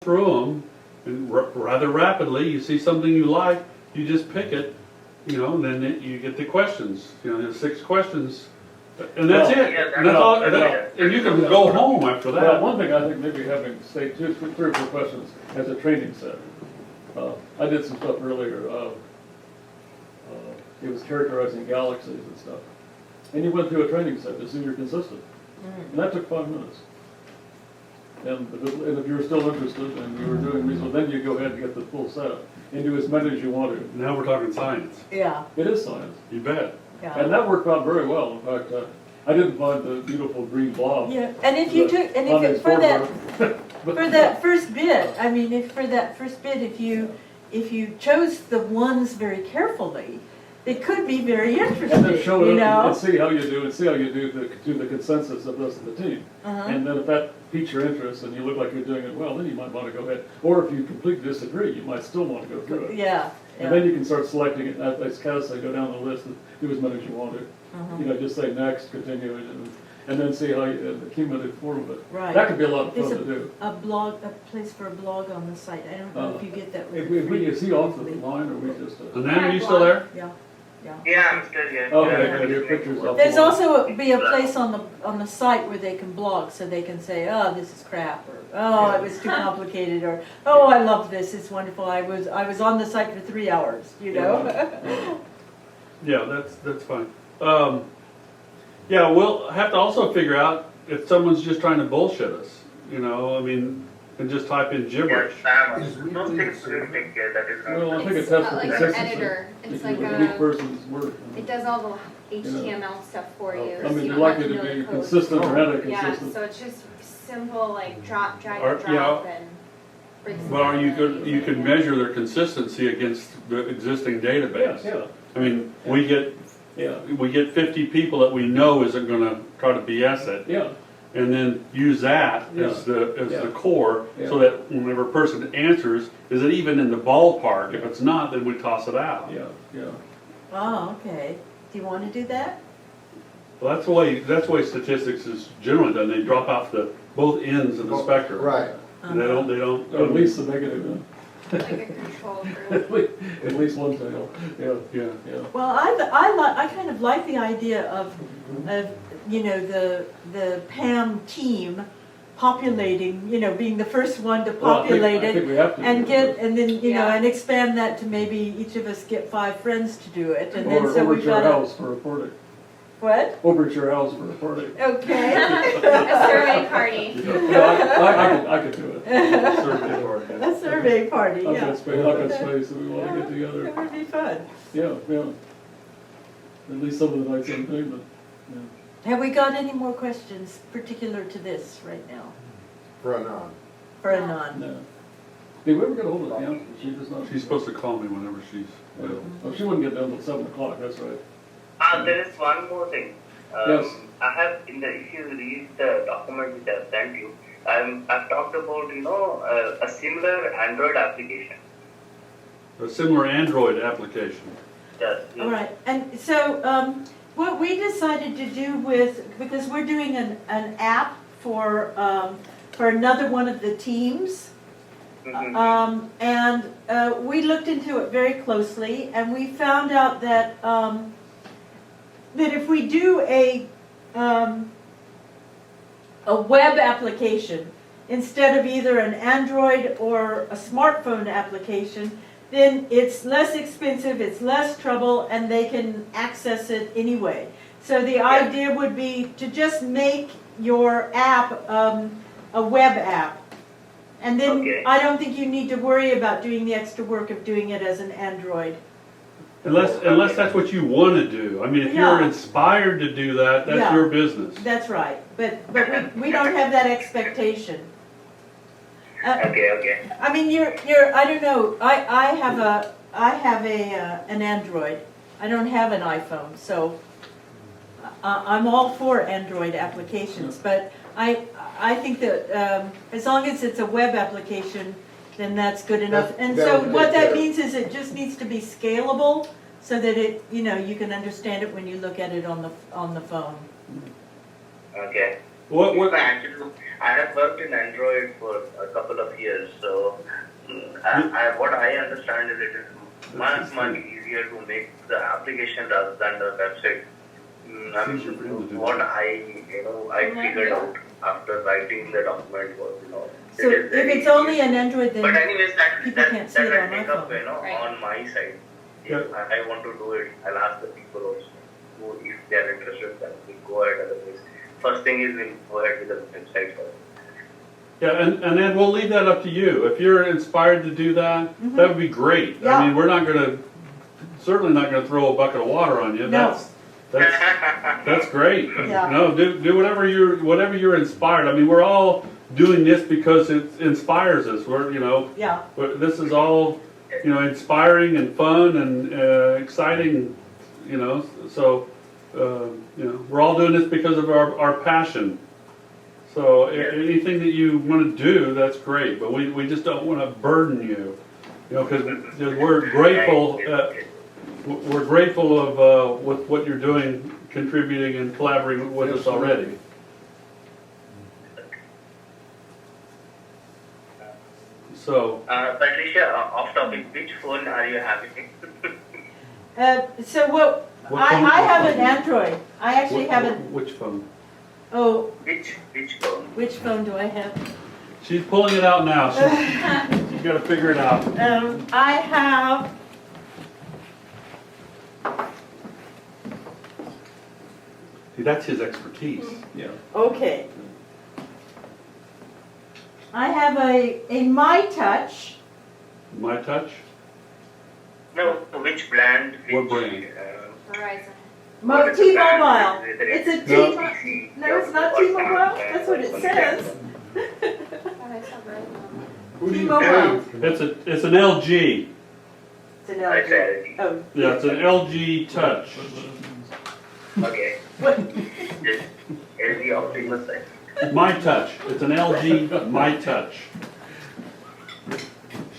through them, and rather rapidly, you see something you like, you just pick it, and then you get the questions, there's 6 questions, and that's it. And that's all, and you can go home after Well, that. one thing I think maybe having, say, 3 or 4 questions as a training set. I did some stuff earlier. It was characterizing galaxies and stuff. And you went through a training set to see you're consistent. And that took 5 minutes. And if you were still interested and you were doing reasonable, then you go ahead and get the full set and do as many as you want to. Now we're talking science. Yeah, It is science. You bet. yeah. And that worked out very well. In fact, I didn't find the beautiful green blob. Yeah, and if you took, and if it, for that first bit, I mean, if you chose the ones very carefully, it could be very And interesting, then show it you up know? and see how you do, and see how you do the consensus of the rest of the team. And then if that piques your interest and you look like you're doing it well, then you might want to go ahead. Or if you completely disagree, you might still want to go through it. Yeah, And then you can start selecting it, as Kaz say, go down the list and do as many as you want to. Just say next, continue, and then see how the cumulative form of it. Right. That could be a lot of fun There's to do. a place for a blog on the site. I don't know if you get that. Is he off the line, or we just? Anand, are you still there? Yeah, yeah. Yeah, I'm still here. Okay, good, your picture's off the There's line. also be a place on the site where they can blog, so they can say, oh, this is crap, or oh, it was too complicated, or oh, I love this, it's wonderful. I was on the site for 3 hours, Yeah, that's fine. Yeah, we'll have to also figure out if someone's just trying to bullshit us, and just type in gibberish. Yes, those things will take care, that is not. Well, I think It's it tests for like an consistency. editor. It's If like you look at a- each person's work. It does all the HTML stuff for you. I so mean, you you'd don't like have it to know be the code. consistent or not Yeah, inconsistent. so it's just simple, like drag Or, and drop and breaks it Well, down you and- can measure their consistency against the existing database. Yeah. I mean, we get 50 people that we know isn't gonna try to BS it, Yeah, and then use that as the core, so Yeah. that whenever a person answers, is it even in the ballpark? If it's not, then we toss it out. yeah. Oh, okay. Do you want to do that? Well, that's the way statistics is generally done. They drop off both ends of the spectrum. Right. They don't. Or at least the negative end. Like a control group. At least one tail. Yeah. Well, I kind of like the idea of the PAM team populating, being the first one to Well, populate I think it we have to and do it. and then Yeah. and expand that to maybe each of us get 5 friends to do it, and then Or so over we've at your got house for reporting. what? Over at your house for reporting. Okay. A survey party. No, I could do it. Survey party. A survey party, I've yeah. got space that we want to get together. It would be fun. Yeah. At least some of the nights I'm doing it. Have we got any more questions particular to this right now? For a non. For Anand? No. Did we ever get a hold of Pam? She does not. She's supposed to call me whenever she's available. Oh, she wouldn't get done until 7 o'clock, that's right. There is one more thing. Yes. I have, if you read the document which I sent you, I've talked about, a similar Android application. A similar Android application. Yes. All right, and so what we decided to do because we're doing an app for another one of the teams, and we looked into it very closely, and we found out that if we do a web application instead of either an Android or a smartphone application, then it's less expensive, it's less trouble, and they can access it anyway. So the idea would be to just make your app a web app. And then I don't think you need to worry about doing the extra work of doing it as an Android. Unless that's what you want to do. I mean, if you're Yeah. inspired to do that, that's Yeah. your business. That's right, but we don't have that expectation. Okay. I mean, I don't know, I have an Android. I don't have an iPhone, so I'm all for Android applications, but I think that as long as it's a web application, then that's good enough. And that so would what take that care of- means is it just needs to be scalable so that it, you can understand it when you look at it on the phone. Okay. What, Actually, I have worked in Android for a couple of years, so what I understand is it is much easier to make the application rather than the website. What I figured out after writing the document was, So if it's only an Android, But then anyways, people can't see it I on take my up, phone. Right. on my side. Yeah. If I want to do it, I'll ask the people also. If they are interested, then we'll go ahead. Otherwise, first thing is we'll go ahead with the website first. yeah, and then we'll leave that up to you. If you're inspired to do that, that would be great. Yeah. I mean, we're certainly not gonna throw a bucket of water on you. No. That's great. Yeah. No, do whatever you're inspired. I mean, we're all doing this because it inspires us. yeah, This is all, inspiring and fun and exciting, so, we're all doing this because of our passion. So anything that you want to do, that's great, but we just don't want to burden you, because we're grateful. We're grateful of with what you're doing, contributing and collaborating with us already. So, Patricia, off topic, which phone are you having? so what What I phone- have an Android. I actually have an, which phone? oh, Which phone? which phone do I have? She's pulling it out now. She's got to figure it out. I have, See, that's his expertise. Yeah. okay. I have a My Touch. My Touch. No, which brand? What brand? Verizon. What is the T-Mobile. brand? It's a No. T-Mobile. No, it's not T-Mobile. That's what it says. Oh, I saw Verizon. T-Mobile. It's an LG. It's an I LG. said, Oh, Yeah, it's an LG Touch. okay. what? LG Optimus side. My Touch. It's an LG My Touch.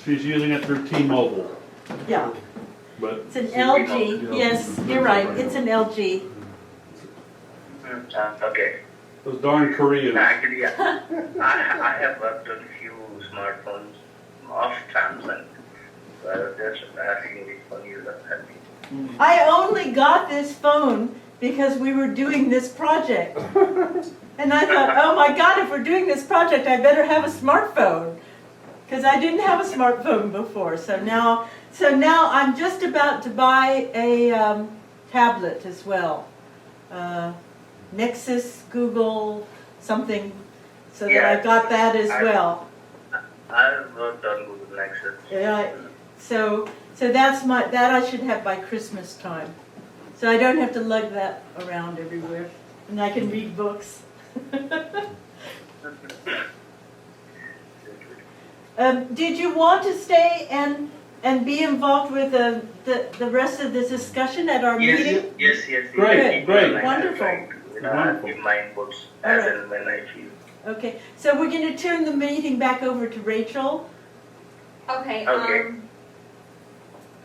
She's using it through T-Mobile, Yeah, but it's an LG. Yes, you're right. It's an LG. Okay. those darn Koreans. Actually, I have worked on a few smartphones of Samsung. So I was just asking which one you are having. I only got this phone because we were doing this project. And I thought, oh my God, if we're doing this project, I better have a smartphone. Because I didn't have a smartphone before. So now I'm just about to buy a tablet as well. Nexus, Google, something, so that I got that as well. I've worked on Google Nexus. Yeah, so that I should have by Christmas time. So I don't have to lug that around everywhere. And I can read books. Did you want to stay and be involved with the rest of the discussion at our meeting? Yes. Great, great. Wonderful. Give my inputs as and when I feel. Okay, so we're going to turn the meeting back over to Rachel. Okay, Okay.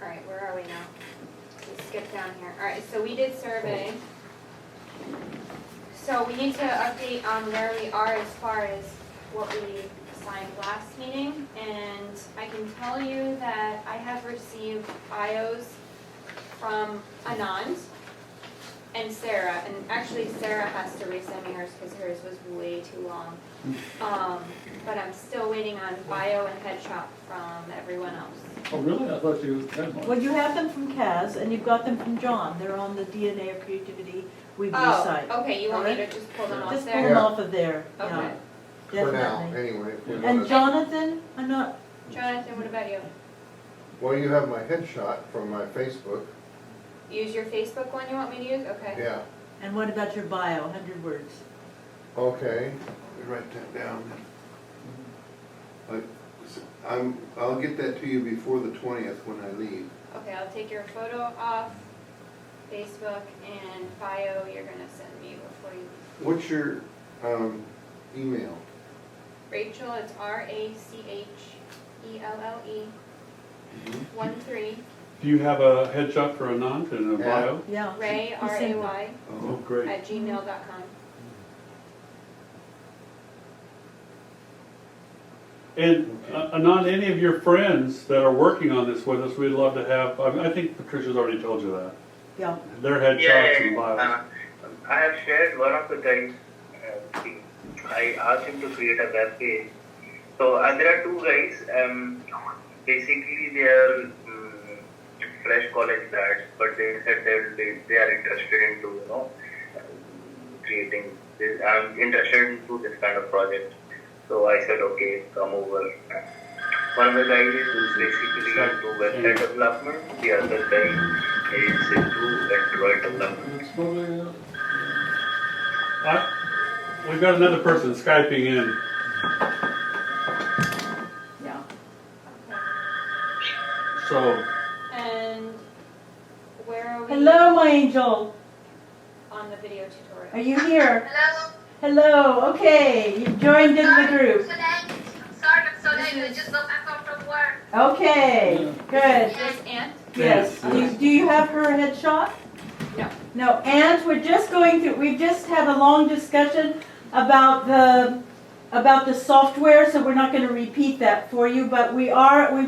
alright, where are we now? Let's skip down here. Alright, so we did survey. So we need to update on where we are as far as what we assigned last meeting. And I can tell you that I have received bios from Anand and Sarah. And actually Sarah has to resend me hers because hers was way too long. But I'm still waiting on bio and headshot from everyone else. Oh, really? I thought you had one. Well, you have them from Kaz and you've got them from John. They're on the DNA of Creativity Weebly Oh, site. okay, you want me to just pull them off Just pull there? them off of there, yeah, Okay. For now, definitely. anyway. if we And wanna- Jonathan, I'm not, Jonathan, what about you? Well, you have my headshot from my Facebook, Use your Facebook one you want me to use? Okay. yeah. and what about your bio, 100 words? Okay, let me write that down. I'll get that to you before the 20th when I leave. Okay, I'll take your photo off Facebook and bio you're gonna send me before you. What's your, email? Rachel, it's RACHELLE 13 Do you have a headshot for Anand and a Yeah. bio? Yeah. Ray You sent them. RAY Oh, great. @gmail.com. And Anand, any of your friends that are working on this with us, we'd love to have, I think Patricia's already told you that. Yeah. Their headshots and bios. I have shared one of the guys. I asked him to create a web page. So there are two guys. Basically, they are fresh college grads, but they said they are interested into creating this. I'm interested into this kind of project. So I said, okay, come over. One of the guys is basically into website development. The other guy is into Android development. It's probably, We've got another person Skyping in. Yeah. So, And where are we? Hello, my angel. On the video tutorial. Are you here? Hello. Hello. Okay, you've joined in the group. I'm so late. I just got back home from work. Okay, good. Is Ant? Yes. Do you have her headshot? No. No, and we've just had a long discussion about the software, so we're not going to repeat that for you, but we've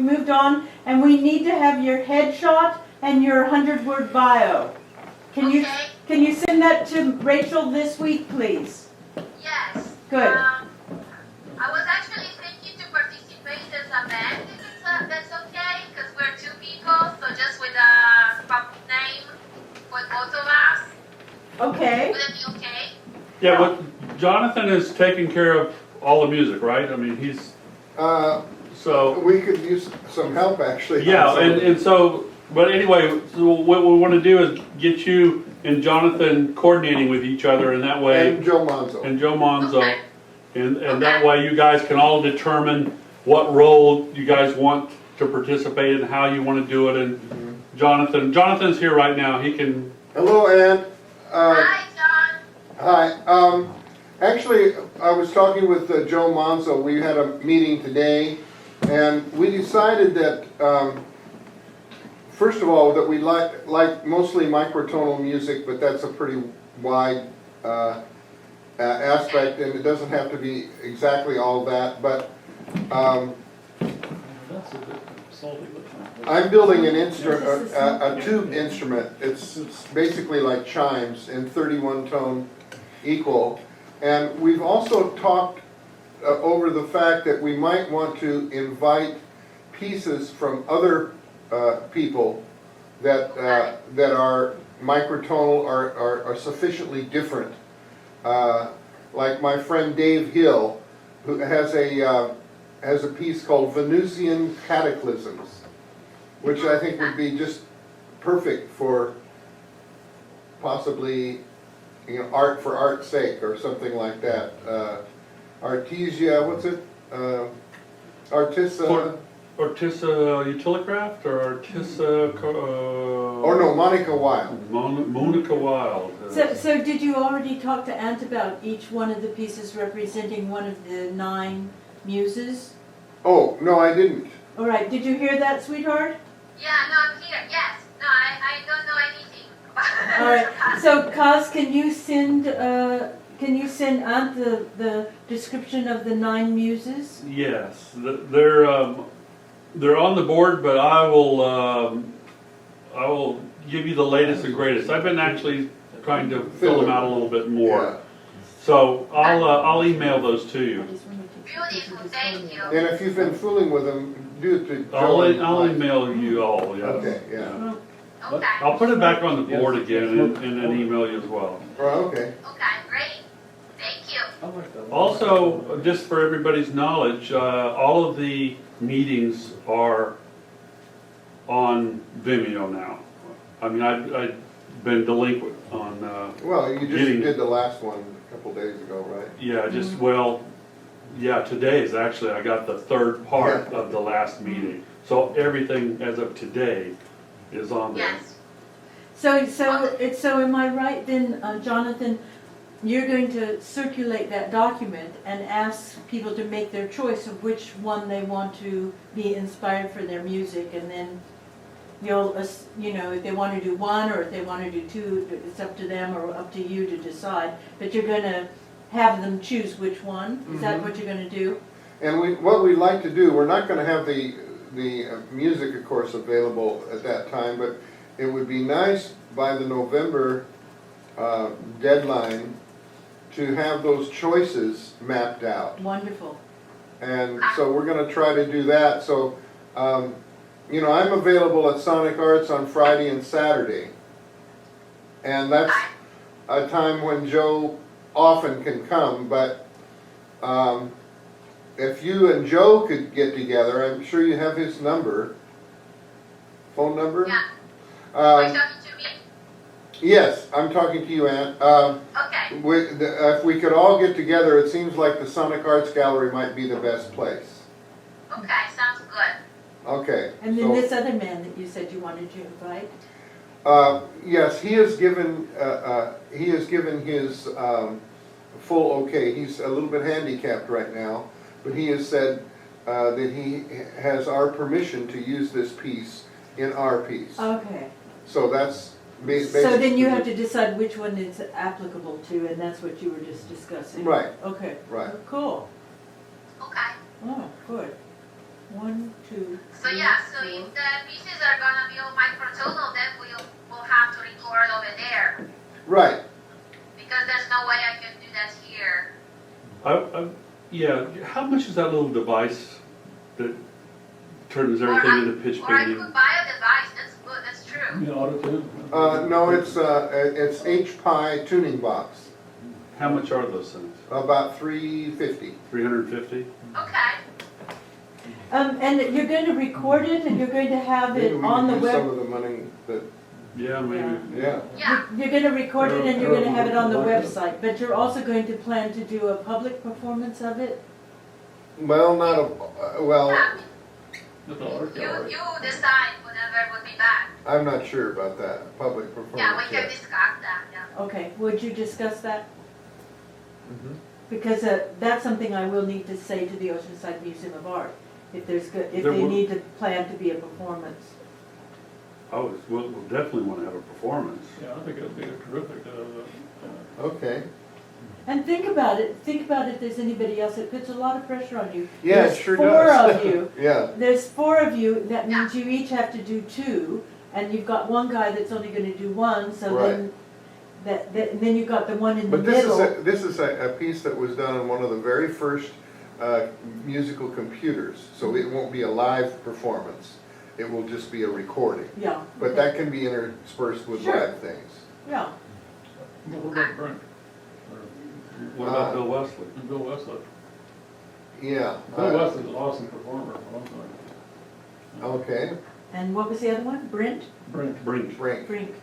moved on, and we need to have your headshot and your 100-word bio. Can you send that to Rachel this week, please? Yes. Good. I was actually thinking to participate as a band, if that's okay, because we're two people, so just with a public name for both of us. Okay. Would it be okay? yeah, but Jonathan is taking care of all the music, right? I mean, he's, so, We could use some help, actually. yeah, and so, but anyway, so what we want to do is get you and Jonathan coordinating with each other, and that way, And Joe Monzo. and Joe Monzo, Okay. and that way you guys can all determine what role you guys want to participate in, how you want to do it, and Jonathan's here right now, he can, Hello, Ann. Hi, John. Hi. Actually, I was talking with Joe Monzo. We had a meeting today, and we decided that, first of all, that we like mostly microtonal music, but that's a pretty wide aspect, and it doesn't have to be exactly all that. But that's a bit salty, but. I'm building an instrument, a tube instrument. It's basically like chimes in 31 tone equal. And we've also talked over the fact that we might want to invite pieces from other people that are microtonal or are sufficiently different. Like my friend Dave Hill, who has a piece called Venusian Cataclysms, which I think would be just perfect for possibly, art for art's sake or something like that. Artesia, what's it? Artissa. Artissa Utilicraft or Artissa, Oh no, Monica Wilde. Monica Wild. So did you already talk to Ant about each one of the pieces representing one of the 9 muses? Oh, no, I didn't. All right, did you hear that, sweetheart? Yeah, no, I'm here. Yes. No, I don't know anything. All right, so Kaz, can you send Ant the description of the 9 muses? Yes, they're on the board, but I will give you the latest and greatest. I've been actually trying to fill them out a little bit more, so I'll email those to you. Beautiful. Thank you. And if you've been fooling with them, do it to Joe. I'll email you all. Yes. Okay, yeah. Okay. I'll put it back on the board again and then email you as well. Oh, okay. Okay, great. Thank you. I like that. Also, just for everybody's knowledge, all of the meetings are on Vimeo now. I mean, I've been delinquent on, Well, you just Getting- did the last one a couple days ago, right? yeah, just, well, yeah, today is actually, I got the 3rd part of the last meeting. So everything as of today is on there. Yes. So am I right then, Jonathan, you're going to circulate that document and ask people to make their choice of which one they want to be inspired for their music, and then you'll, if they want to do 1 or if they want to do 2, it's up to them or up to you to decide, but you're going to have them choose which one? Is that what you're going to do? And what we'd like to do, we're not gonna have the music, of course, available at that time, but it would be nice by the November deadline to have those choices mapped out. Wonderful. And so we're gonna try to do that, so, you know, I'm available at Sonic Arts on Friday and Saturday. And that's a time when Joe often can come, but, if you and Joe could get together, I'm sure you have his number, phone number? Yeah. Are you Um, talking to me? yes, I'm talking to you, Ann. Okay. If we could all get together, it seems like the Sonic Arts Gallery might be the best place. Okay, sounds good. Okay. And so- then this other man that you said you wanted to invite? Yes, he has given his full okay. He's a little bit handicapped right now, but he has said that he has our permission to use this piece in our piece. Okay. So that's So then you have to decide which one it's applicable to, and that's what you were just discussing? Right. Okay. Right. Cool. Okay. Oh, good. 1, 2, So yeah, so if the pieces are gonna be on microtonal, then we'll have to record over there. Right. Because there's no way I can do that here. Yeah, how much is that little device that turns everything into pitch Or I bending? could buy a device, that's good, that's true. You know, auto-tune? No, it's HPI tuning box. How much are those things? About $350. 350? Okay. And you're going to record it, and you're going to have it Maybe we on the could use some web? of the money that, Yeah, maybe. yeah. Yeah. You're going to record it, and you're going to have it on the Like that. website, but you're also going to plan to do a public performance of it? Well, not a, well, Yeah. That's all art gallery. You decide whenever would be back. I'm not sure about that, public performance. Yeah, we can yet. discuss that, yeah. Okay, would you discuss that? Mhm. Because that's something I will need to say to the Oceanside Museum of Art, if if There they will- need to plan to be a performance. Oh, we'll definitely want to have a performance. Yeah, I think it'd be terrific to have that. Okay. And think about it if there's anybody else, it puts a lot of pressure on you. Yeah, it There's sure 4 does. of you, Yeah, there's 4 of you, that means you each have to do 2, and you've got one guy that's only gonna do 1, so then, then you've got the one in the but this middle. is a piece that was done on one of the very first musical computers, so it won't be a live performance. It will just be a recording. Yeah. But okay. that can be interspersed with Sure. live things. Yeah, Well, what about Brent? What about Bill Wesley? And Bill Wesley. Yeah. Bill Wesley's an awesome performer, I'm sorry. Okay, and what was the other one? Brent? Brent. Brink. Brink. Brink.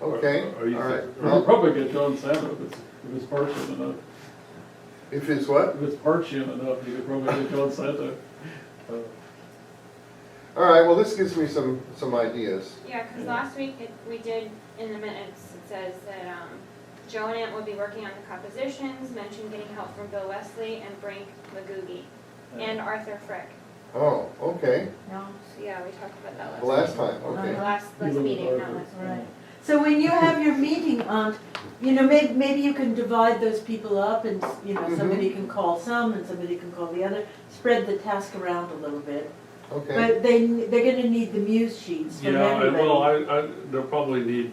Okay, Are you all right. We'll Well, probably get John Santa if it's partial enough. if it's what? If it's partial enough, you could probably get John Santa. All right, well, this gives me some ideas. Yeah, because last week we did, in the minutes, it says that Joe and Ant will be working on the compositions, mentioned getting help from Bill Wesley and Brink Magoogie, and Arthur Frick. Oh, okay, No, So yeah, we talked about that the last last time, okay. last You meeting, look not at last that's right. So when you have your meeting, maybe you can divide those people up, and, somebody can call some, and somebody can call the other, spread the task around a little bit. Okay, But they're gonna need the muse sheets from Yeah, everybody. well, they'll probably need,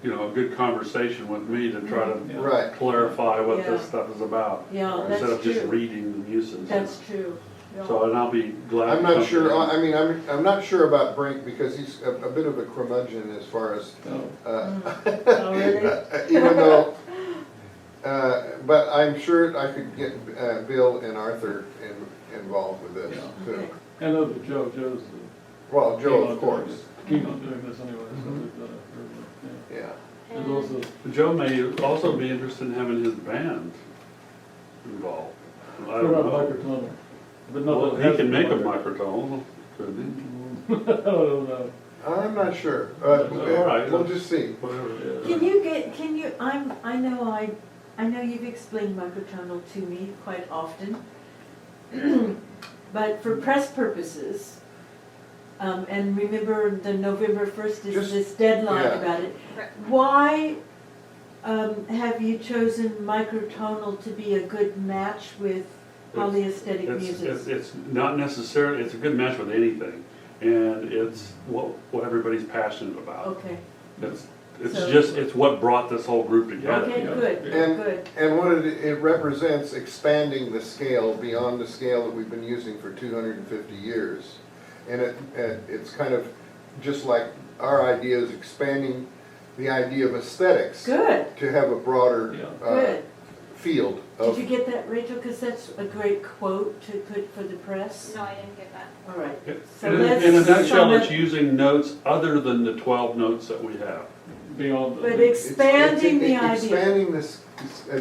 a good conversation with me to try to right. clarify what this Yeah. stuff is about. Yeah, Instead of that's just true. reading the muses. That's true. Yeah. So, and I'll be glad. I'm to not come sure, to I'm not sure about Brink because he's a bit of a curmudgeon as far as, No. Oh, really? even though, but I'm sure I could get Bill and Arthur involved with this Yeah. too. Okay. I know that Joe's Well, Joe, keen on of doing course, this- keen on doing this anyway, so we've done it. yeah. And And also, Joe may also be interested in having his band involved. I what don't about know. microtonal? But not Well, that it he has can to be make a micro- microphone, couldn't I don't know. I'm not sure, All right. we'll just see. he? Whatever. I know you've explained microtonal to me quite often, but for press purposes, and remember the November 1st is Just- this deadline yeah. about it, Right. why, have you chosen microtonal to be a good match with polyaesthetic music? It's not necessarily, it's a good match with anything, and it's what everybody's passionate about. Okay, It's what brought this whole group together. okay, good, And- good. And what it represents expanding the scale beyond the scale that we've been using for 250 years. And it's kind of just like our idea is expanding the idea of aesthetics Good, to have a broader good. field Did of. you get that, Rachel? Because that's a great quote to put for the press. No, I didn't get that. All right. In So a let's nutshell, sum it's it- using notes other than the 12 notes that we have. Beyond But the, expanding the idea. Expanding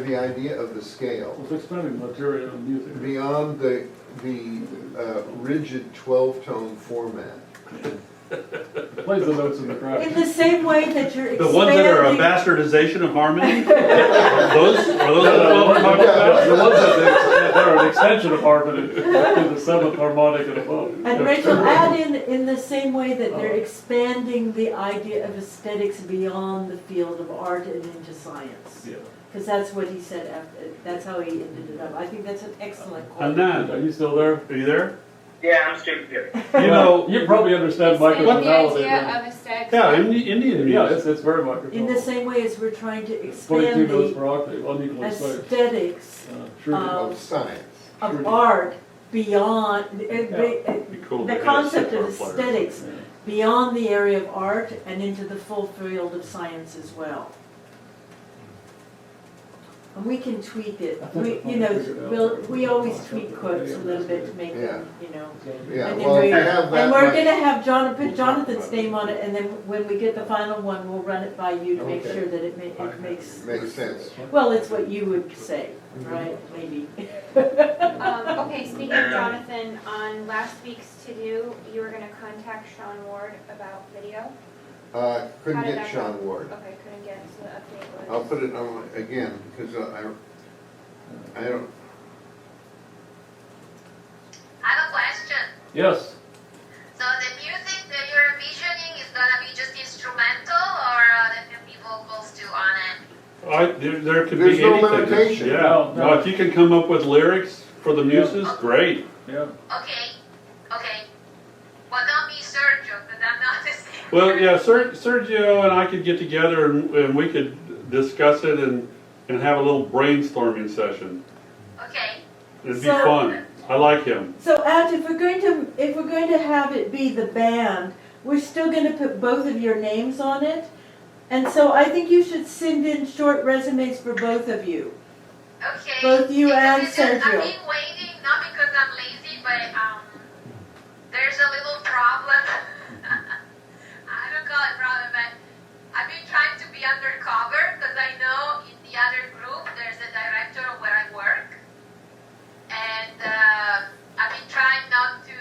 the idea of the scale it's expanding the material and music. beyond the rigid 12-tone format. Plays the notes in the crowd. In the same way that you're The ones that are a expanding. bastardization of harmony? Those the 12 we're talking about? The ones that are an extension of harmony, to the seventh harmonic and above. And Rachel, add in the same way that they're expanding the idea of aesthetics beyond the field of art and into science. Yeah. Because that's what he said after, that's how he ended it up. I think that's an excellent quote. Anand, Are you still there? are you there? Yeah, I'm still here. You know, You probably understand Expanding the microtonality. idea then. of aesthetics. yeah, Indian Yeah, music. it's very microtonal. In the same way as we're trying to 22 expand notes the per octave, unequally spaced. aesthetics Sure. Of science. of art beyond, It'd be cool the if they had concept sitar of players. aesthetics Yeah. beyond the area of art and into the full field of science as well. And we can tweak it. I think We, we'll you know, figure it out. we always tweak quotes a little bit to make them, you know. Yeah, And then well, if we- you have that And we're much- gonna have put Jonathan's name on it, and then when we get the final one, we'll run it by you to make Okay. sure that it makes, Makes sense. well, it's what you would say, right, maybe. Okay, speaking of Jonathan, on last week's to-do, you were gonna contact Sean Ward about video. Couldn't How did get that Sean go? Ward. Okay, couldn't get, so the update was. I'll put it on again, because I don't, I have a question. Yes. So the music that you're envisioning is gonna be just instrumental, or there can be vocals too on it? There could There's be no anything. limitation. Yeah, No, no. no, if you can come up with lyrics for the muses, great. Yeah. Okay, okay. Well, don't be Sergio, because I'm not the same. Well, yeah, Sergio and I could get together and we could discuss it and have a little brainstorming session. Okay, It'd be So- fun. I like him. So, Ad, if we're going to have it be the band, we're still gonna put both of your names on it. And so I think you should send in short resumes for both of you. okay. Both you Because and it's just- Sergio. I've been waiting, not because I'm lazy, but there's a little problem. I don't call it problem, but I've been trying to be undercover because I know in the other group there's a director of where I work, and I've been trying not to.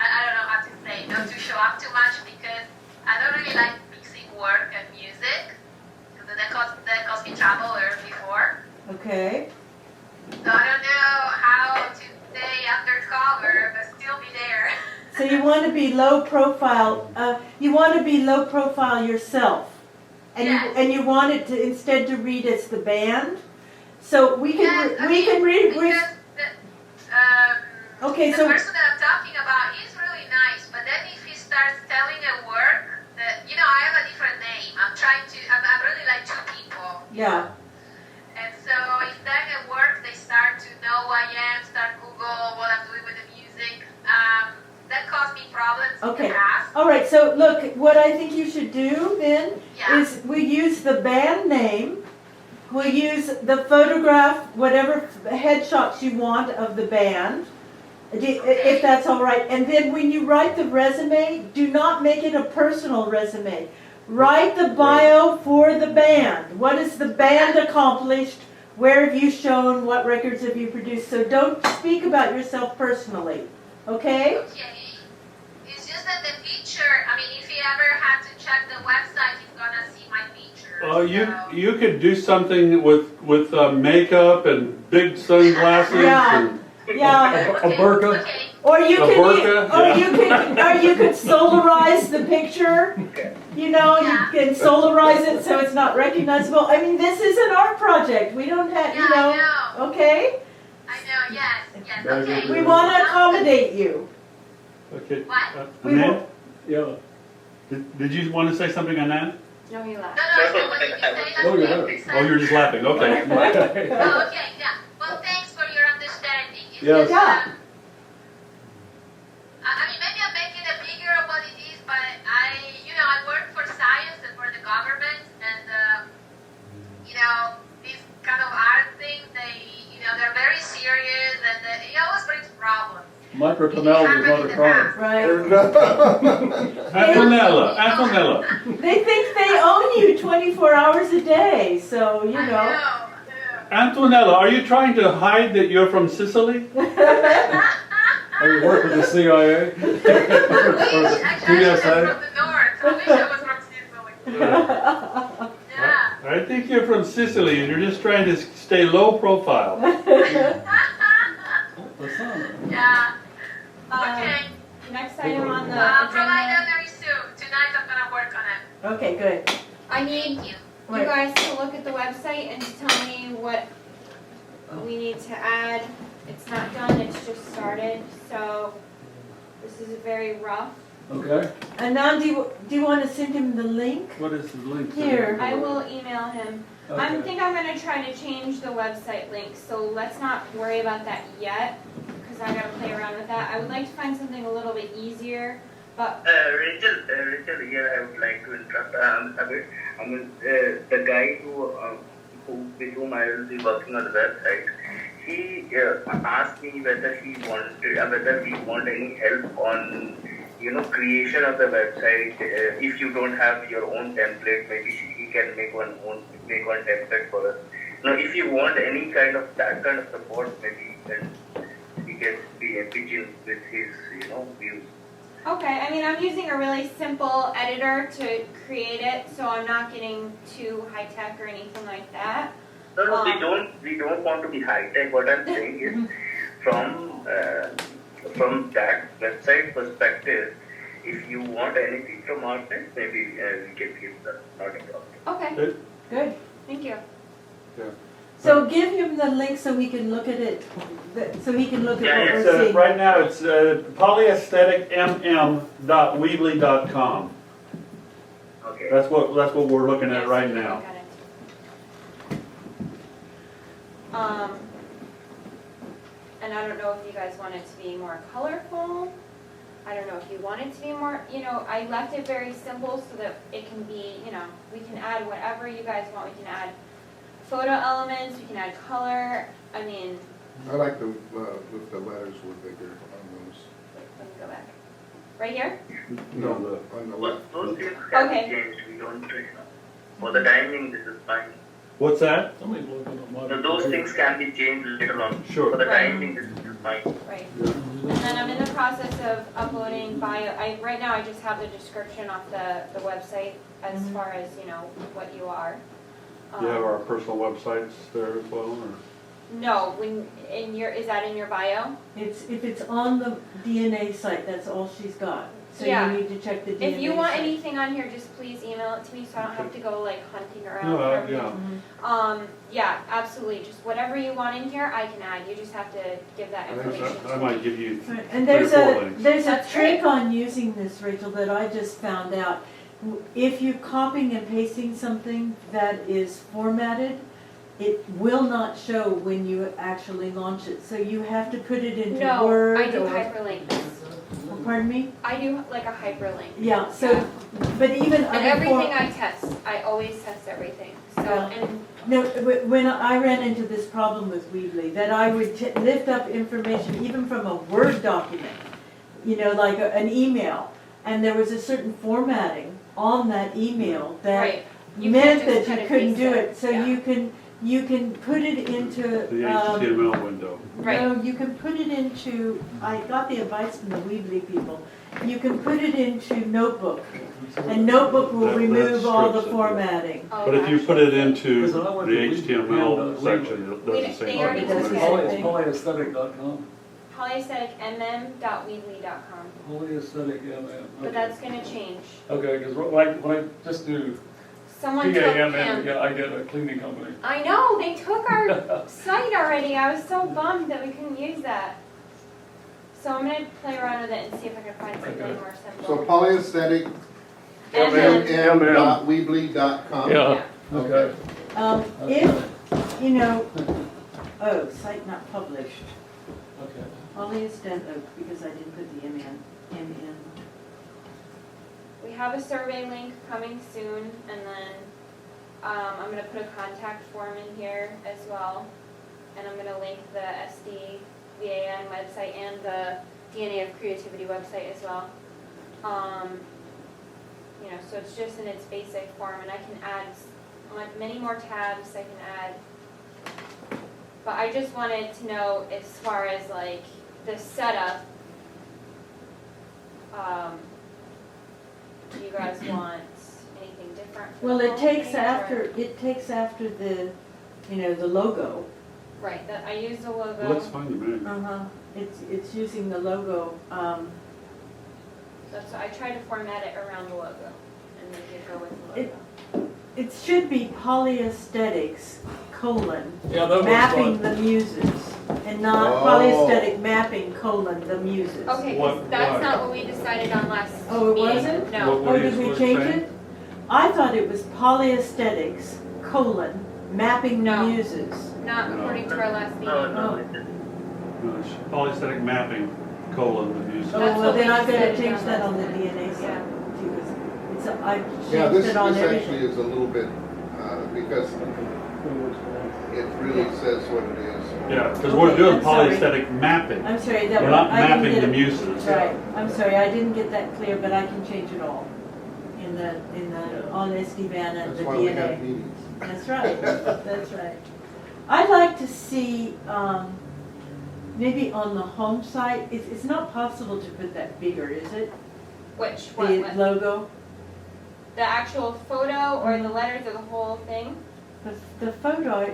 I don't know how to say, not to show up too much because I don't really like mixing work and music because that caused me trouble before. Okay? So I don't know how to stay undercover but still be there. So you want to be low profile, yourself. And Yes. you want it to, instead to read as the band. So we can, Yes, I we mean, can read, because okay, the so, person that I'm talking about, he's really nice, but then if he starts telling a work that, I have a different name. I'm really like two people. yeah. And so if then at work they start to know who I am, start Google what I'm doing with the music, that caused me problems Okay. in the past. All right, so look, what I think you should do then Yeah. is we use the band name, we'll use the photograph, whatever headshots you want of the band, if that's all right. And then when you write the resume, do not make it a personal resume. Write the bio for the band. What has the band accomplished? Where have you shown? What records have you produced? So don't speak about yourself personally, okay? Okay. It's just that the picture, if he ever had to check the website, he's gonna see my picture. You could do something with makeup and big sunglasses. Yeah. And, Yeah, A burqa? Okay. Or you A could, burqa, or you could solarize the picture, you know, you can solarize it so it's not recognizable. I mean, this is an art project, we don't have, you Yeah, know, I know. okay? I know, yes, Very okay. good. We wanna accommodate you. Okay. What? Anand, Yeah. did you want to say something, Anand? No, he No, laughed. no, what did you say? Oh, you're That's there. Oh, you're just laughing, okay. Oh, okay, yeah. Well, thanks for your understanding. It's Yes. just, Yeah. I mean, maybe I'm making it bigger of what it is, but I work for science and for the government, and, these kind of art things, they're very serious, and it always brings problems. Microtonality is not a crime. Right. Antonella, They think they own you 24 hours a day, so, you I know. know. Antonella, are you trying to hide that you're from Sicily? Are you work with the CIA? I wish, actually, I was TSA? from the north. I wish I was from Sicily. Yeah. I think you're from Sicily and you're just trying to stay low profile. Yeah. Um, Okay. Next item on the I'll provide agenda, that very soon. Tonight I'm gonna work on it. Okay, good. I need Thank you. you Right. guys to look at the website and to tell me what we need to add. It's not done, it's just started, so this is very rough. Okay, Anand, do you want to send him the link? What is the link? Here. I will email him. I okay. think I'm gonna try to change the website link, so let's not worry about that yet, because I gotta play around with that. I would like to find something a little bit easier, but Rachel, here I would like to interrupt a bit. I mean, the guy with whom I will be working on the website, he asked me whether we want any help on, creation of the website. If you don't have your own template, maybe he can make one template for us. Now, if you want any kind of that kind of support, maybe then he can be efficient with his, views. okay, I mean, I'm using a really simple editor to create it, so I'm not getting too high-tech or anything like that. No, we don't want to be high tech. What I'm saying is, from that website perspective, if you want anything from our side, maybe we can give that. Not a problem. Okay, Good. thank you. So give him the link so we can look at it, so he can look at what It's, we're seeing. right now, it's polyaestheticmm.weebly.com. Okay. That's what we're looking at Yes, right you can now. look at it. And I don't know if you guys want it to be more colorful. I don't know if you want it to be more, I left it very simple so that it can be, we can add whatever you guys want. We can add photo elements, we can add color. I mean, I like if the letters were bigger on wait, let me go back. Right here? those. No, on the left. Those things can Okay. be changed. We don't, for the timing, this is fine. What's that? Somebody's looking at my. So those things can be changed later on. Sure. For the Right. timing, this is fine. Right. And then I'm in the process of uploading right now I just have the description off the website as far as, what you are. You have our personal websites there as well, or? No, is that in your bio? If it's on the DNA site, that's all she's got. So Yeah. you need to check the DNA If you want site. anything on here, just please email it to me so I don't have to go hunting around. No, for everything. yeah. Yeah, absolutely. Just whatever you want in here, I can add. You just have to give that information. I might give you Right, and 3 or there's 4 a, links. there's a That's trick great. on using this, Rachel, that I just found out. If you're copying and pasting something that is formatted, it will not show when you actually launch it. So you have to put it into No, Word I do or, hyperlinks. pardon me? I do like a hyperlink. Yeah, so, but even And other everything I test, I always test everything. So, Yeah. and No, when I ran into this problem with Weebly, that I would lift up information even from a Word document, like an email, and there was a certain formatting on that email that right. You meant can't just that cut you and couldn't paste do it. it. So Yeah. you can put it into, The HTML window. Right. no, you can put it into, I got the advice from the Weebly people, you can put it into Notebook, and Notebook will That remove all the strips it, yeah. formatting. Oh, But if you put it into Because the when I went to HTML Weebly, section, it does the they same already thing. does the It's same thing. polyaesthetic.com. polyaestheticmm.weebly.com. Holy aesthetic, yeah, man. But that's gonna change. Okay, because when I just do Someone took PAMM, him. yeah, I get a cleaning company. I know, they took our site already. I was so bummed that we couldn't use that. So I'm gonna play around with it and see if I can find something Okay. more simple. So polyaesthetic, And then- mm.weebly.com. Yeah. Okay. If, you know, oh, site not published. Okay. Polyaesthetic, because I didn't put the M in. We have a survey link coming soon, and then I'm gonna put a contact form in here as well. And I'm gonna link the SDVAN website and the DNA of Creativity website as well. You know, so it's just in its basic form, and I can add many more tabs I can add. But I just wanted to know as far as like the setup, do you guys want anything different? for Well, the it takes homepage, or- after the, you know, the logo. Right, that, I use the logo. Looks fine to me. It's using the logo, So I try to format it around the logo and make it go with the It- logo. it should be polyaesthetics, Yeah, that was mapping fun. the muses, and not Oh. polyaesthetic mapping, the muses. Okay, 'cause What- that's why? not what we decided on last Oh, it meeting. wasn't? No, What Oh, were you did we supposed to change say? it? I thought it was polyaesthetics, mapping the No. muses. not No. according to our last No, meeting. no, Oh. it is. No, it's Polyaesthetic mapping, the music. Oh, That's well, what then we I've got to decided change on that last on the time. DNA Yeah. side. It's, I Yeah, changed this it on actually everything. is a little bit, because it really says what it is. Yeah, because Okay, we're doing I'm sorry. polyaesthetic mapping. I'm sorry, that We're one, not I didn't mapping get the it. muses. Right, I'm sorry, I didn't get that clear, but I can change it all in the, Yeah. on SD-WAN and That's the why we have DNA. meetings. That's right, that's right. I'd like to see, maybe on the home site, it's not possible to put that bigger, is it? Which, what, The what? logo, The actual photo or the letters or the whole thing? the photo,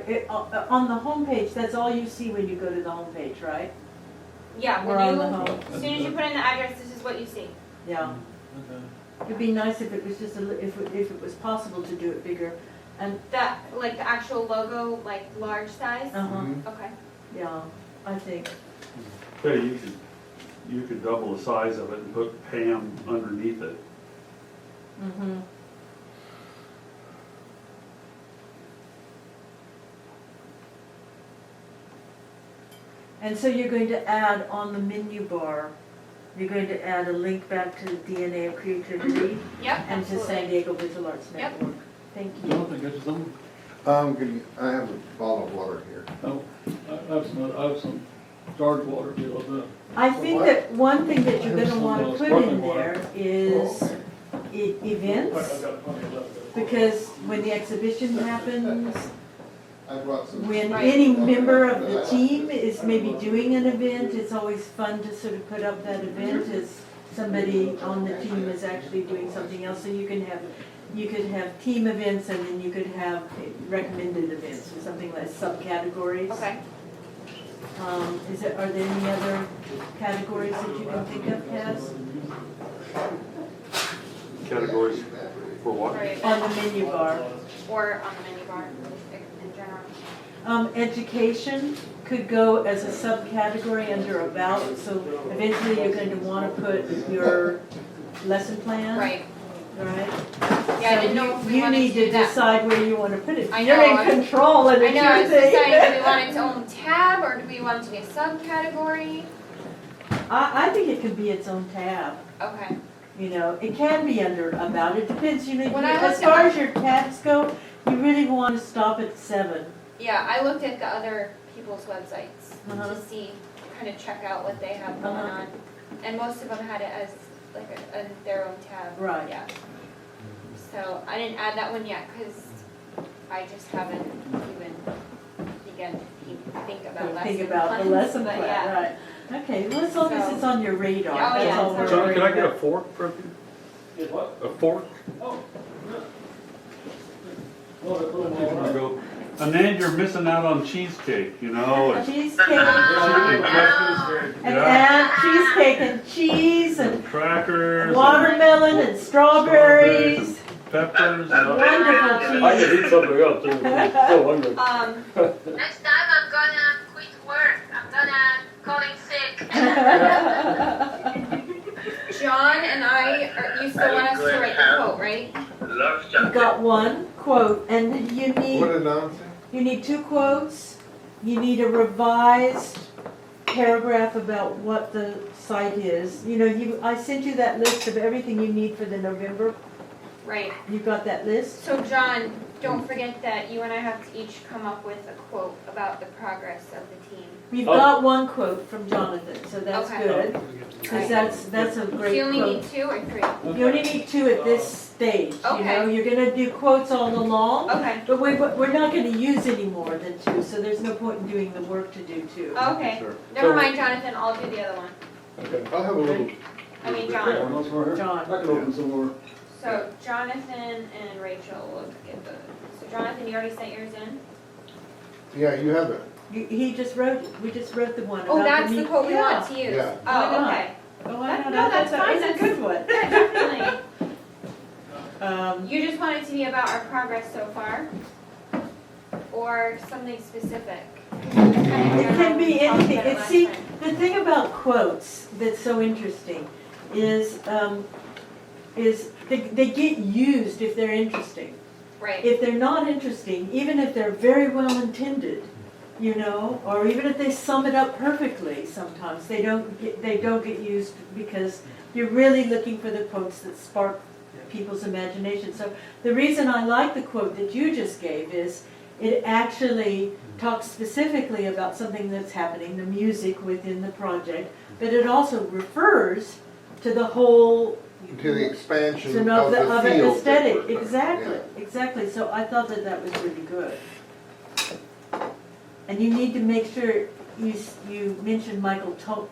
on the homepage, that's all you see when you go to the homepage, right? Yeah, Or when on you, the home, as soon as you put in the address, this is what you see. yeah. Okay. It'd be nice if it was just if it was possible to do it bigger, and, That, like the actual logo, like large size? Mhm. Okay. yeah, I think. Yeah, you could double the size of it and put Pam underneath it. Mm-hmm. And so you're going to add on the menu bar, you're going to add a link back to the DNA of Creativity Yep, and to San absolutely. Diego Visual Arts Yep. Network. Thank you. Jonathan, get you something? I have a bottle of water here. No, I have some charged water, if you love that. I think that one thing that you're gonna wanna put in Sparkling water. there is events, got plenty of that. because when the exhibition happens, I brought some. when Right. any member of the team is maybe doing an event, it's always fun to sort of put up that event as somebody on the team is actually doing something else. So you could have team events, and then you could have recommended events or something like subcategories. Okay. Are there any other categories that you can think of, Cass? Categories for what? Right. On the menu bar. Or on the menu bar in general. Education could go as a subcategory under about, so eventually you're going to want to put your lesson plan. Right. Right? Yeah, I didn't know if we You wanted need to do to that. decide where you want to put it. I You're know, in control and I it's know, I your was deciding, do we thing. want its own tab or do we want it to be a subcategory? I think it can be its own tab. Okay. You know, it can be under about, it depends, you know, When I as looked far at- as your tabs go, you really want to stop at 7. Yeah, I looked at the other people's websites Uh-huh. to see, kind of check out what they have going Uh-huh. on. And most of them had it as like their own tab. Right. Yeah. So I didn't add that one yet because I just haven't even begun to think about lesson Think about the plans, lesson but plan, yeah. right. Okay, well, as long as So- it's on your radar, Oh, that's yeah, all we're it's John, worried can I get a about. fork from you? Get what? A fork? Oh, yeah. Well, I put them You're all gonna right. go. Anand, you're missing out on cheesecake, you know, and Cheesecake, and and questions. then cheesecake and cheese and Crackers. watermelon and strawberries. Peppers. Wonderful I could eat something else too, I'm so hungry. Next time I'm gonna quit work. I'm gonna call in sick. John and I, you still want us to write the quote, right? Lots of You chocolate. got one quote, and you What need, did Don say? you need 2 quotes. You need a revised paragraph about what the site is. You know, I sent you that list of everything you need for the November. Right. You got that list? So John, don't forget that you and I have to each come up with a quote about the progress of the team. You've Oh. got one quote from Jonathan, so that's Okay. good. Because that's a Do great you only quote. need 2 or 3? You only need 2 at this stage, you know, Okay. you're gonna do quotes all along, Okay. but we're not gonna use any more than 2, so there's no point in doing the work to do 2. Okay. Sure. Never mind, Jonathan, I'll do the other one. Okay. I'll have a little. I mean, Yeah, John. one else more here? John. I can open some more. So Jonathan and Rachel will get the, so Jonathan, you already sent yours in? Yeah, you have it. He just wrote, we just wrote the one about Oh, the that's the meat- quote we Yeah. want to use? Yeah. Why Oh, not? okay. Oh, why not? No, that's That fine, was a that's- good one. Yeah, definitely. Um, You just want it to be about our progress so far? Or something specific? It can be anything. It's See, the thing about quotes that's so interesting is they get used if they're interesting. Right, If they're not interesting, even if they're very well intended, you know, or even if they sum it up perfectly, sometimes they don't get used because you're really looking for the quotes that spark people's imagination. So the reason I like the quote that you just gave is it actually talks specifically about something that's happening, the music within the project, but it also refers to the whole To the expansion so of the of an field. aesthetic, that we're- exactly, yeah. exactly, so I thought that was really good. And you need to make sure you mention microtonal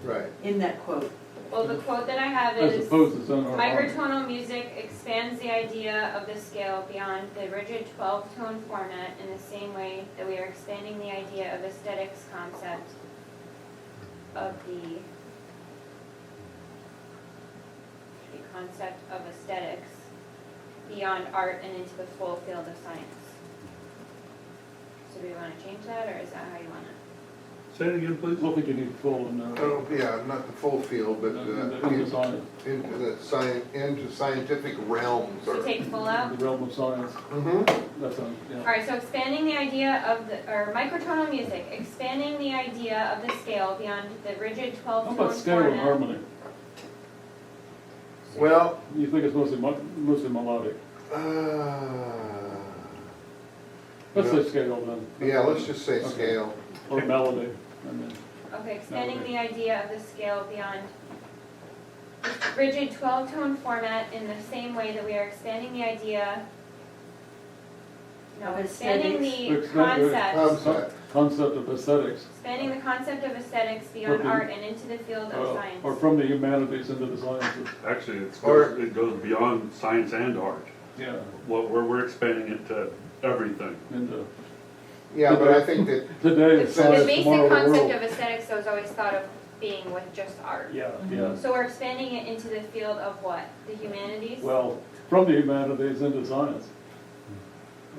Right. in that quote. well, the quote that I have As is, opposed to some. microtonal music expands the idea of the scale beyond the rigid 12-tone format in the same way that we are expanding the idea of aesthetics concept of the concept of aesthetics beyond art and into the full field of science. So do we want to change that, or is that how you want it? Say it again, I please. don't think you need full in there. Oh, yeah, not the full field, but Into science, into scientific realms So or. take full out? the realm of science, Mhm. that's on, yeah. Alright, so expanding the idea of the, or microtonal music, expanding the idea of the scale beyond the rigid How 12-tone about scale and format. harmony? Well, You think it's mostly melodic? Let's say scale then. yeah, let's just say Okay. scale. Or melody, I mean. Okay, expanding the idea of the scale beyond the rigid 12-tone format in the same way that we are expanding the idea. No, Of expanding the aesthetics. concept, Concept. Concept of aesthetics. expanding the concept of aesthetics beyond Okay. art and into the field of Or science. from the humanities into the sciences. Actually, Or- it goes beyond science and art. Yeah. We're expanding it to everything. Into, Yeah, but I think that, today The is science, basic tomorrow the concept world. of aesthetics though is always thought of being with just art. Yeah, yeah. So we're expanding it into the field of what? The humanities? Well, from the humanities into science.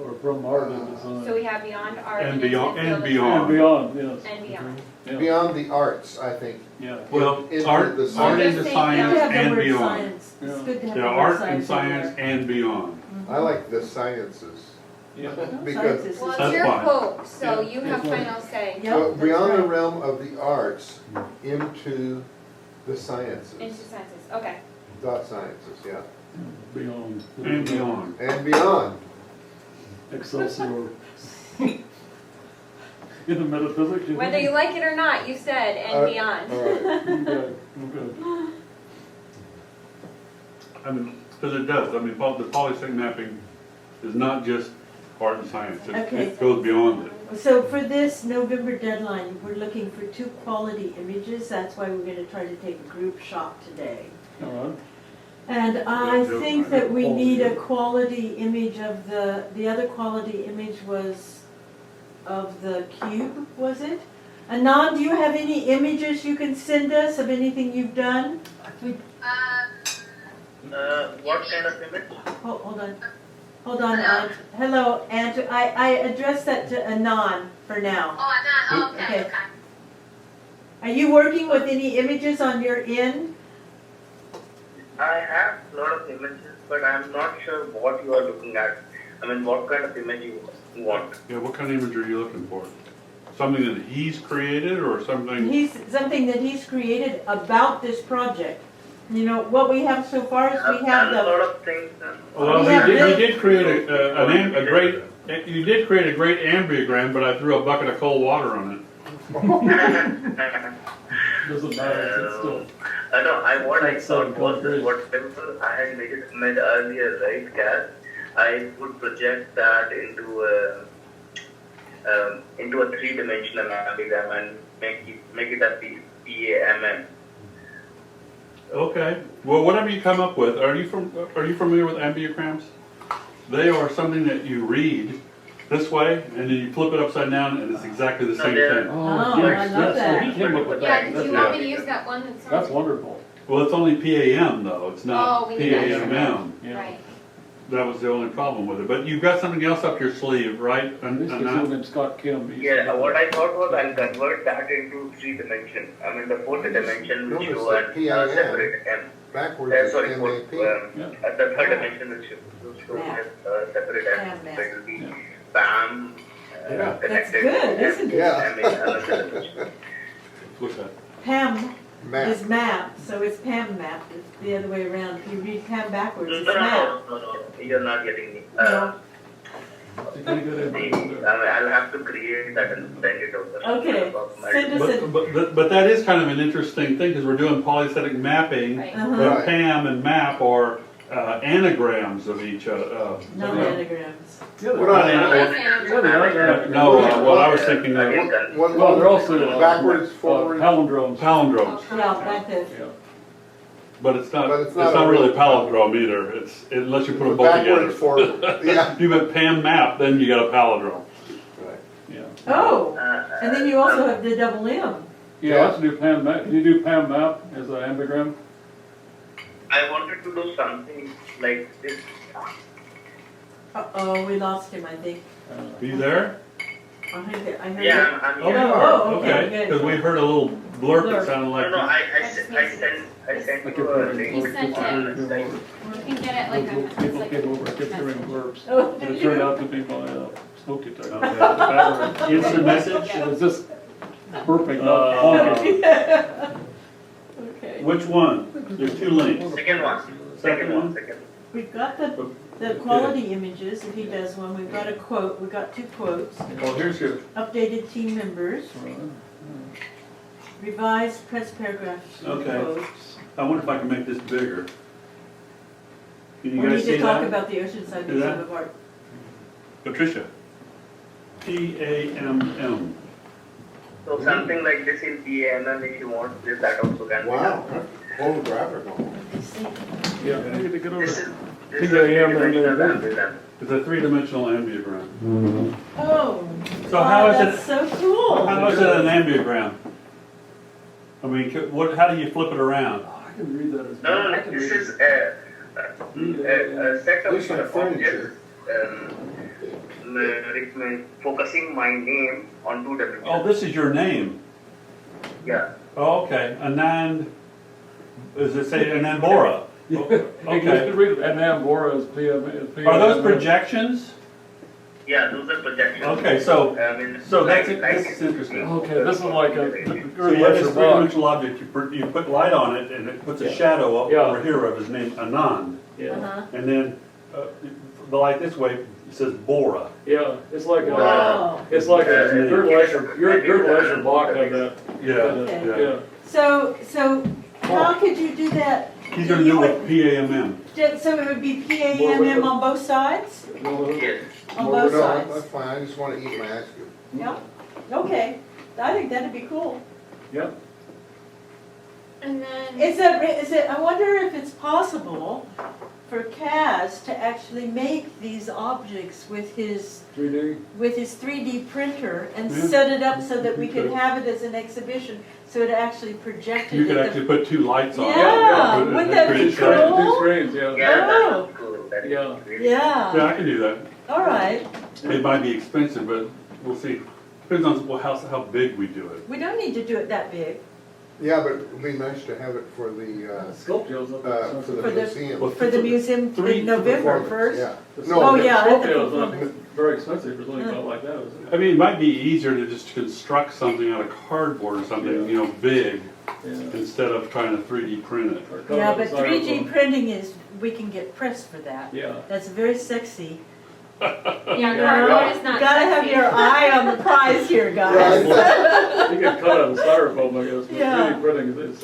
Or from art into science. So we have beyond art And and into the beyond- field and of beyond. And beyond, yes. science. And beyond. Yeah. beyond the arts, I think. Yeah. Well, Into art, the art science. into Just say science Good to have the and word beyond. science. It's Yeah. good to have Yeah, the word art and science in science there. and beyond. I like the sciences. Yeah. Because- Science is- Well, That's it's your fine. quote, so Yeah, you have that's fine. final say. Yep, Well, that's beyond the right. realm of the arts into the sciences. Into sciences, okay. Dot sciences, yeah. Beyond. And beyond. And beyond. Excelsior. In the metaphysics, you Whether you like it or not, you said and beyond. All right. Okay, okay. I mean, because it does, I mean, the polysync mapping is not just art and science, Okay. it goes beyond it. So for this November deadline, we're looking for 2 quality images, that's why we're gonna try to take a group shot today. All right. And I Yeah, think that we quality. need a quality image of the other quality image was of the cube, was it? Anand, do you have any images you can send us of anything you've done? What kind of image? Hold on. Hold on, Aunt. Hello, Aunt. I addressed that to Anand for now. Oh, Anand, okay, Okay. okay. Are you working with any images on your end? I have a lot of images, but I'm not sure what you are looking at. I mean, what kind of image you want? Yeah, what kind of image are you looking for? Something that he's created or something? Something that he's created about this project. You know, what we have so far is we I've have done a lot the, of things. Well, Yeah, he did create a great, you did create a great ambiogram, but I threw a bucket of cold water on it. Doesn't matter, it's still. What I That's thought was concrete. that whatever I had made earlier, right, Cass, I would project that into a three-dimensional ambiogram and make it a PAMM. Okay, well, whatever you come up with, are you familiar with ambiograms? They are something that you read this way, and then you flip it upside down, and it's exactly the same thing. Oh, I love that. He came up with Yeah, that. did you want me to use that one that's on? That's wonderful. Well, it's only PAM though, it's not Oh, we need that. PAMM. Yeah. Right. That was the only problem with it, but you've got something else up your sleeve, right? This is named Scott Kim. Yeah, what I thought was I'll convert that into three dimension. I mean, the fourth dimension will Notice show that a PIM separate M. Backwards is Sorry, MAP. the third dimension will show a separate M. Pam, So it will be Yeah. PAM Yeah. That's connected. good, isn't it? Yeah. I mean, another dimension. Look at that. Pam Map. is map, so it's Pam map. It's the other way around. If you read Pam backwards, No, it's no, map. no, you're not getting me. No. I'll have to create that and send it over. Okay. Send us But that is kind of an interesting thing, because we're doing polysthetic mapping, Right. but Right. PAM and MAP are anagrams of each other. no anagrams. What are they? No, what I was thinking of, What, Well, they're also. backwards, forward. Palindromes. palindromes, Yeah, like this. Yeah. but it's not But it's not a really real palindrome either, unless you put them both Backwards, together. forward, yeah. If you put PAM MAP, then you got a palindrome. Yeah. Oh, and then you also have the double M. Yeah, let's do Pam map. Can you do Pam map as an ambigram? I wanted to do something like this. Uh-oh, we lost him, I think. Are you there? I heard it. Yeah, I'm Oh, you here. are, Oh, okay, okay, good. because we heard a little blurp Blurp. that sounded like. No, I sent you a link. He sent it. You can get it like a, it's People like came over, I kept hearing message. blurps. Oh, And did it turned you? out to be my smoke detector. Okay. Battery. Instant message? It was just burping, not honking. Okay. Which one? There's two links. Second one. Second one? Second. We've got the quality images, if he does one. We've got a quote, we've got two quotes. Well, here's your, Updated team members, revised press paragraphs, Okay. quotes. I wonder if I can make this bigger. Can you We guys need see to talk that? about the Oceanside See Museum that? of Art. Patricia. PAMM. So something like this in PAMM if you want this, that also can be Wow, done. photographical. Yeah, I need to get over This there. is PAMM and three-dimensional then- ambigram. It's a three-dimensional ambiogram. Oh, So wow, how is that's so cool. How is it an ambiogram? I mean, how do you flip it around? I can read that as. No, I no, can this read is it. a set of Looks like furniture. focusing my name on two dimensions. Oh, this is your name. Yeah. Oh, okay. Anand, does it say Anambora? You Okay. can read it, and Ambora is PM. Are those projections? Yeah, those are projections. Okay, so, So that's it. like This is interesting. Okay, this is like a. so you have this three-dimensional object, you put light on it, and it puts a shadow up Yeah. over here of his name, Anand. Yeah, Uh-huh. And then, the light this way, it says Bora. yeah, it's like a, Wow. it's like a, your leisure block of that. Yeah, Okay. yeah. Yeah, So how could you do that? He's gonna do it with PAMM. So it would be PAMM on both sides? Yes. On Well, both no, sides? that's fine, I just wanna eat my ice cream. Yeah, okay. I think that'd be cool. yeah. And then, Is it, I wonder if it's possible for Kaz to actually make these objects with his 3D? 3D printer and Yeah. set it up so that we could Okay. have it as an exhibition, so it actually projected. You could at the- actually put 2 lights on it. Yeah, Put it- wouldn't that be create Two screens, shine. cool? two screens, yeah. Yeah, Oh. that's cool. That is Yeah. really Yeah, Yeah, I can do that. all right. It might be expensive, but we'll see. Depends on how big we do it. We don't need to do it that big. Yeah, but it'd be nice to have it for the, Sculpture's not that for the expensive. For the- museum. Well, For the museum Three in November Performance, 1st. Yeah. The No, Oh, yeah, at the Sculpture's not performance. very expensive for something about like that, is it? I mean, it might be easier to just construct something out of cardboard or something, Yeah. big, Yeah. instead of trying to 3D print it. Or cut Yeah, out the but 3D styrofoam. printing is, we can get pressed for that. Yeah. That's very sexy. Yeah, You cardboard is not Gotta have sexy. your eye on the prize here, guys. You get cut out of styrofoam, I guess, but Yeah. 3D printing is